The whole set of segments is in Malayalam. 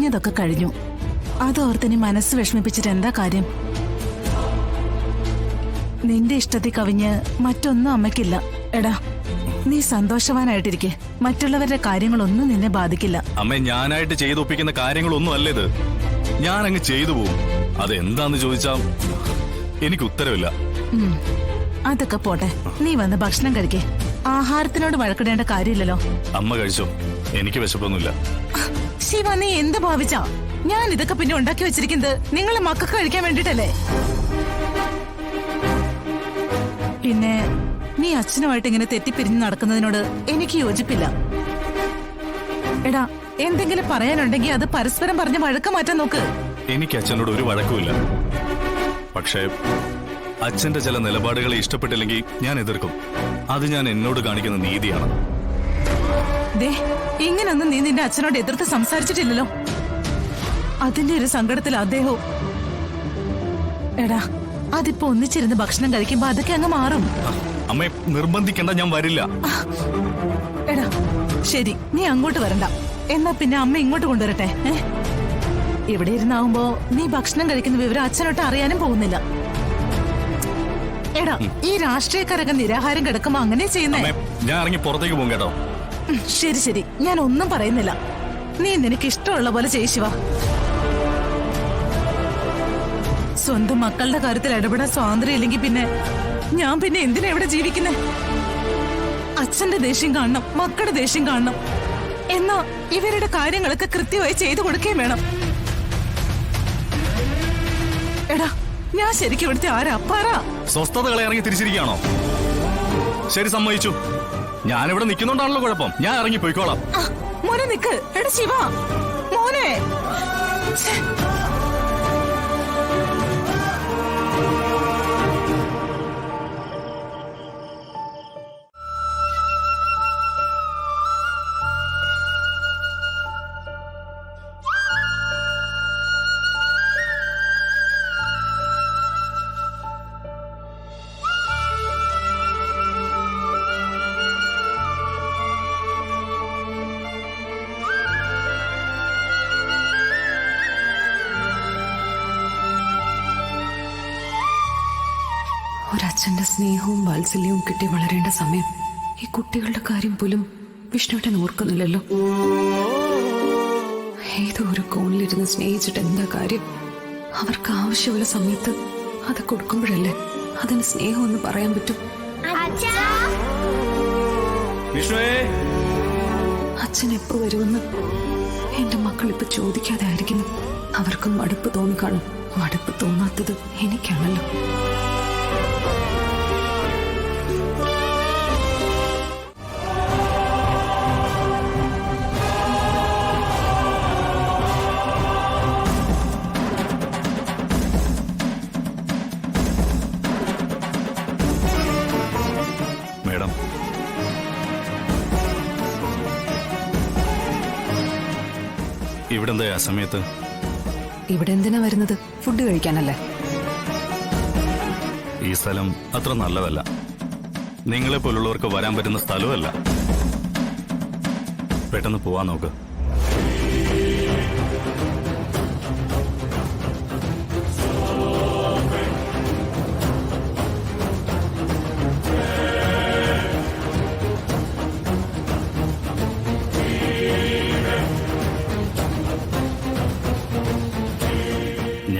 കഴിഞ്ഞതൊക്കെ കഴിഞ്ഞു. അതോർത്തിനി മനസ്സ് വിഷമിപ്പിച്ചിട്ട് എന്താ കാര്യം? നിന്റെ ഇഷ്ടത്തിൽ കവിഞ്ഞ് മറ്റൊന്നും അമ്മയ്ക്കില്ല. എടാ, നീ സന്തോഷവാനായിട്ടിരിക്കെ. മറ്റുള്ളവരുടെ കാര്യങ്ങളൊന്നും നിന്നെ ബാധിക്കില്ല. അമ്മ, ഞാനായിട്ട് ചെയ്തൊപ്പിക്കുന്ന കാര്യങ്ങളൊന്നും അല്ല ഇത്. ഞാൻ അങ്ങ് ചെയ്തു പോകും. അതെന്താന്ന് ചോദിച്ചാ എനിക്ക് ഉത്തരവില്ല. അതൊക്കെ പോട്ടെ, നീ വന്ന് ഭക്ഷണം കഴിക്കേ. ആഹാരത്തിനോട് വഴക്കിടേണ്ട കാര്യമില്ലല്ലോ. അമ്മ കഴിച്ചോ, എനിക്ക് വിശപ്പൊന്നുമില്ല. ശിവ, നീ എന്ത് ഭാവിച്ചാ? ഞാൻ ഇതൊക്കെ പിന്നെ ഉണ്ടാക്കി വെച്ചിരിക്കുന്നത് നിങ്ങളെ മക്കൾക്ക് കഴിക്കാൻ വേണ്ടിട്ടല്ലേ? പിന്നെ നീ അച്ഛനുമായിട്ട് ഇങ്ങനെ തെറ്റിപ്പിരിഞ്ഞ് നടക്കുന്നതിനോട് എനിക്ക് യോജിപ്പില്ല. എടാ, എന്തെങ്കിലും പറയാനുണ്ടെങ്കിൽ അത് പരസ്പരം പറഞ്ഞ് വഴക്ക് മാറ്റാൻ നോക്ക്. എനിക്ക് അച്ഛനോട് ഒരു വഴക്കുമില്ല. പക്ഷേ അച്ഛന്റെ ചില നിലപാടുകളെ ഇഷ്ടപ്പെട്ടില്ലെങ്കിൽ ഞാൻ എതിർക്കും. അത് ഞാൻ എന്നോട് കാണിക്കുന്ന നീതിയാണ്. ദേ, ഇങ്ങനൊന്നും നീ നിന്റെ അച്ഛനോട് എതിർത്ത് സംസാരിച്ചിട്ടില്ലല്ലോ. അതിന്റെ ഒരു സങ്കടത്തിൽ അദ്ദേഹവും. എടാ, അതിപ്പോ ഒന്നിച്ചിരുന്ന് ഭക്ഷണം കഴിക്കുമ്പോ അതൊക്കെ അങ്ങ് മാറും. അമ്മയെ നിർബന്ധിക്കണ്ട, ഞാൻ വരില്ല. എടാ ശരി, നീ അങ്ങോട്ട് വരണ്ട. എന്നാ പിന്നെ അമ്മ ഇങ്ങോട്ട് കൊണ്ടുവരട്ടെ. ഇവിടെ ഇരുന്നാവുമ്പോ നീ ഭക്ഷണം കഴിക്കുന്ന വിവരം അച്ഛനോട്ട് അറിയാനും പോകുന്നില്ല. എടാ, ഈ രാഷ്ട്രീയക്കാരൊക്കെ നിരാഹാരം കിടക്കുമ്പോ അങ്ങനെ ചെയ്യുന്നേ. ഞാൻ ഇറങ്ങി പുറത്തേക്ക് പോകും കേട്ടോ. ശരി ശരി, ഞാൻ ഒന്നും പറയുന്നില്ല. നീ നിനക്ക് ഇഷ്ടമുള്ള പോലെ ചെയ്യിച്ചുവാ. സ്വന്തം മക്കളുടെ കാര്യത്തിൽ ഇടപെടാൻ സ്വാതന്ത്ര്യം ഇല്ലെങ്കിൽ പിന്നെ ഞാൻ പിന്നെ എന്തിനാ ഇവിടെ ജീവിക്കുന്നേ? അച്ഛന്റെ ദേഷ്യം കാണണം, മക്കളുടെ ദേഷ്യം കാണണം. എന്നാ ഇവരുടെ കാര്യങ്ങളൊക്കെ കൃത്യമായി ചെയ്തു കൊടുക്കുകയും വേണം. എടാ, ഞാൻ ശരിക്കും ഇവിടുത്തെ ആരാ? അപ്പാറാ. സ്വസ്ഥതകളെ ഇറങ്ങി തിരിച്ചിരിക്കുകയാണോ? ശരി, സമ്മതിച്ചു. ഞാനിവിടെ നിൽക്കുന്നുണ്ടാണല്ലോ കുഴപ്പം. ഞാൻ ഇറങ്ങി പോയിക്കോളാം. മോനെ നിക്ക്. എടാ ശിവ, മോനെ. ഒരച്ഛന്റെ സ്നേഹവും വാത്സല്യവും കിട്ടി വളരേണ്ട സമയം. ഈ കുട്ടികളുടെ കാര്യം പോലും വിഷ്ണുവേട്ടൻ ഓർക്കുന്നില്ലല്ലോ. ഏതോ ഒരു കോണിലിരുന്ന് സ്നേഹിച്ചിട്ട് എന്താ കാര്യം? അവർക്ക് ആവശ്യമുള്ള സമയത്ത് അത് കൊടുക്കുമ്പോഴല്ലേ അതിന് സ്നേഹം എന്ന് പറയാൻ പറ്റും. അച്ഛൻ എപ്പോ വരുമെന്ന് എന്റെ മക്കൾ ഇപ്പൊ ചോദിക്കാതെ ആയിരിക്കുന്നു. അവർക്കും മടുപ്പ് തോന്നിക്കാണും. മടുപ്പ് തോന്നാത്തത് എനിക്കാണല്ലോ. ഇവിടെന്താ ആ സമയത്ത്? ഇവിടെ എന്തിനാ വരുന്നത്? ഫുഡ് കഴിക്കാനല്ലേ? ഈ സ്ഥലം അത്ര നല്ലതല്ല. നിങ്ങളെ പോലുള്ളവർക്ക് വരാൻ പറ്റുന്ന സ്ഥലമല്ല. പെട്ടെന്ന് പോവാൻ നോക്ക്.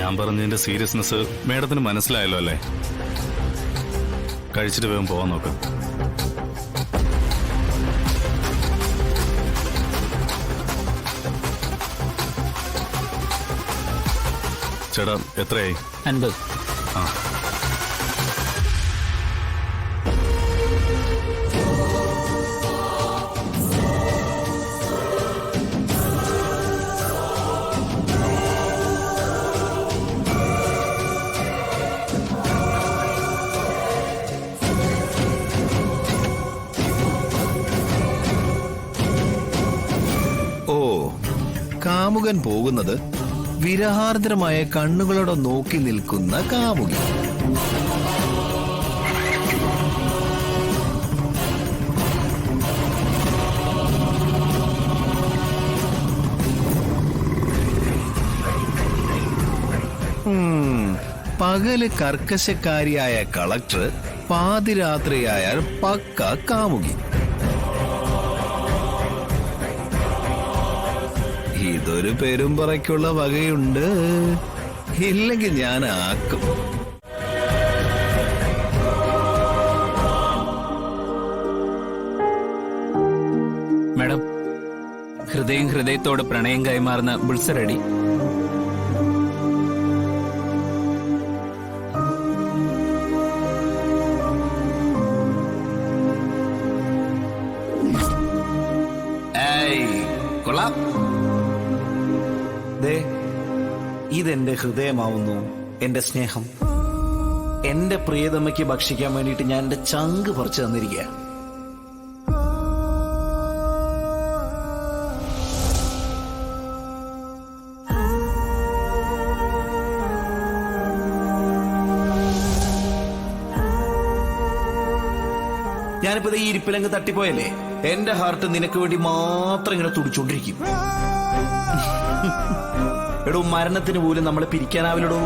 ഞാൻ പറഞ്ഞതിന്റെ സീരിയസ്നെസ് മേഡത്തിന് മനസ്സിലായല്ലോ അല്ലേ? കഴിച്ചിട്ട് വേഗം പോവാൻ നോക്ക്. ചേട്ടാ, എത്രയായി? 50. ആ, കാമുകൻ പോകുന്നത് വിരഹാർദ്രമായ കണ്ണുകളോടെ നോക്കി നിൽക്കുന്ന കാമുകി. പകല് കർക്കശക്കാരിയായ കളക്ടർ, പാതിരാത്രിയായാൽ പക്ക കാമുകി. ഇതൊരു പെരുമ്പറയ്ക്കുള്ള വകയുണ്ട്. ഇല്ലെങ്കിൽ ഞാൻ ആക്കും. മാഡം, ഹൃദയത്തോട് പ്രണയം കൈമാറുന്ന ബുൾസ റെഡി. കൊള്ളാം. ദേ, ഇതെന്റെ ഹൃദയമാവുന്നു, എന്റെ സ്നേഹം. എന്റെ പ്രിയതമ്മയ്ക്ക് ഭക്ഷിക്കാൻ വേണ്ടിയിട്ട് ഞാൻ എന്റെ ചങ്ക് പറിച്ചു തന്നിരിക്കുക. ഞാനിപ്പോ ഈ ഇരിപ്പിലങ്ങ് തട്ടിപ്പോയല്ലേ, എന്റെ ഹാർട്ട് നിനക്ക് വേണ്ടി മാത്രം ഇങ്ങനെ തുടിച്ചോണ്ടിരിക്കും. എടോ, മരണത്തിന് പോലും നമ്മളെ പിരിക്കാനാവില്ലടോ.